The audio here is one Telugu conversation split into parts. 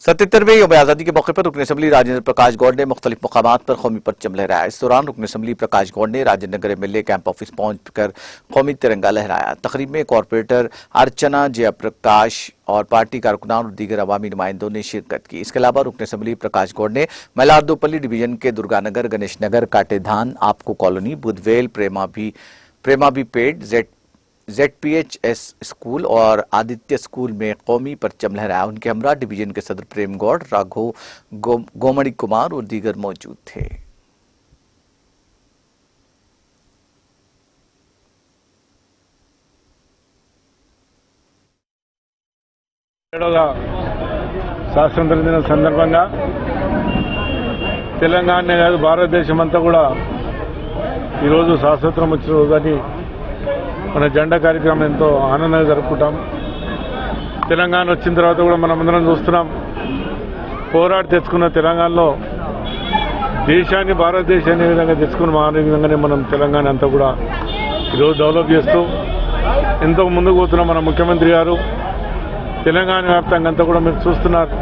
77वें यौम आज़ादी के मौके पर रुकन असम्बली राजेंद्र प्रकाश गौड़ ने मुख्तलिफ मकामात पर कौमी परचम लहराया। इस दौरान रुकन असम्बली प्रकाश गौड़ ने Rajendra Nagar MLA camp office पहुंचकर कौमी तिरंगा लहराया। तकरीब में कॉरपोरेटर अर्चना जयप्रकाश और पार्टी कारकुनान और दीगर अवामी नुमाइंदों ने शिरकत की। इसके अलावा रुकन असम्बली प्रकाश गौड़ ने मलारदोपल्ली डिवीजन के दुर्गानगर, गणेश नगर, काटेधान, आपको कॉलोनी, बुधवेल, प्रेमा भी पेट, ZPHS स्कूल और आदित्य स्कूल में कौमी परचम लहराया। उनके हमरा डिवीजन के सदर प्रेम गौड़, राघव गोमड़ी कुमार और दीगर मौजूद थे। స్వాతంత్ర దిన సందర్భంగా తెలంగాణనే కాదు భారతదేశం అంతా కూడా ఈరోజు స్వాతంత్రం వచ్చిన రోజుని మన జెండా కార్యక్రమం ఎంతో ఆనందంగా జరుపుకుంటాం। తెలంగాణ వచ్చిన తర్వాత కూడా మనం అందరం చూస్తున్నాం, పోరాడి తెచ్చుకున్న తెలంగాణలో దేశాన్ని భారతదేశాన్ని విధంగా తెచ్చుకున్న ఆ విధంగానే మనం తెలంగాణ అంతా కూడా ఈరోజు డెవలప్ చేస్తూ ఎంతో ముందుకు పోతున్నాం। మన ముఖ్యమంత్రి గారు తెలంగాణ వ్యాప్తంగా అంతా కూడా మీరు చూస్తున్నారు,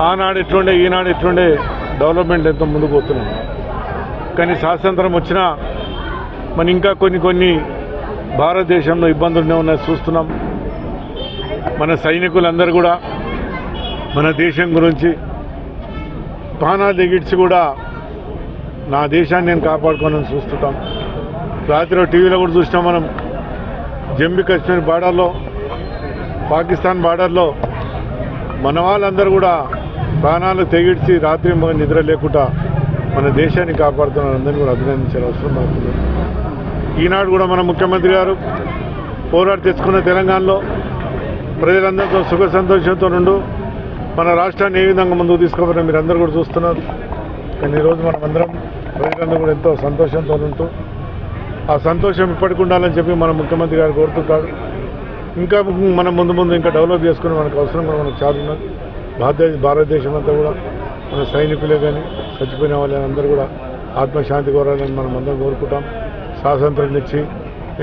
ఆనాడు ఎట్లుండే ఈనాడు ఎట్లుండే డెవలప్మెంట్ ఎంతో ముందుకు పోతున్నాం। కానీ స్వాతంత్రం వచ్చినా మన ఇంకా కొన్ని భారతదేశంలో ఇబ్బందులు ఉన్నాయి చూస్తున్నాం। మన సైనికులందరూ కూడా మన దేశం గురించి ప్రాణాలు తెగించి కూడా నా దేశాన్ని నేను కాపాడుకోవాలని చూస్తుంటాం। రాత్రి టీవీలో కూడా చూసినాం మనం, జమ్మూ కాశ్మీర్ బార్డర్లో, పాకిస్తాన్ బార్డర్లో మన వాళ్ళందరూ కూడా ప్రాణాలు తెగించి రాత్రి నిద్ర లేకుండా మన దేశాన్ని కాపాడుతున్నారు। అందరినీ కూడా అభినందించాల్సిన అవసరం పడుతుంది। ఈనాడు కూడా మన ముఖ్యమంత్రి గారు పోరాడి తెచ్చుకున్న తెలంగాణలో ప్రజలందరితో సుఖ సంతోషంతో నుండి మన రాష్ట్రాన్ని ఏ విధంగా ముందుకు తీసుకోవాలని మీరు అందరూ కూడా చూస్తున్నారు। కానీ ఈరోజు మనమందరం ప్రజలందరూ కూడా ఎంతో సంతోషంతో ఉంటూ ఆ సంతోషం ఇప్పటికి ఉండాలని చెప్పి మన ముఖ్యమంత్రి గారు కోరుతుంటారు। ఇంకా మనం ముందు ఇంకా డెవలప్ చేసుకుని మనకు అవసరం కూడా మనకు చాలా ఉన్నది। భారతదేశం అంతా కూడా మన సైనికులే కానీ చచ్చిపోయిన వాళ్ళందరూ కూడా ఆత్మశాంతి కోరాలని మనం అందరం కోరుకుంటాం। స్వాతంత్రం ఇచ్చి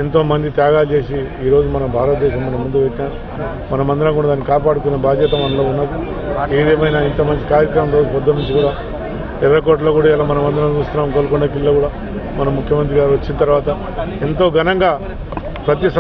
ఎంతోమంది త్యాగాలు చేసి ఈరోజు మన భారతదేశం మన ముందు పెట్టాం। మనమందరం కూడా దాన్ని కాపాడుకునే బాధ్యత మనలో ఉన్నది। ఏదేమైనా ఇంత మంచి కార్యక్రమం రోజు పొద్దు నుంచి కూడా ఎర్రకోటలో కూడా ఇలా మనం అందరం చూస్తున్నాం। గోల్కొండ కిల్లో కూడా మన ముఖ్యమంత్రి గారు వచ్చిన తర్వాత ఎంతో ఘనంగా ప్రతి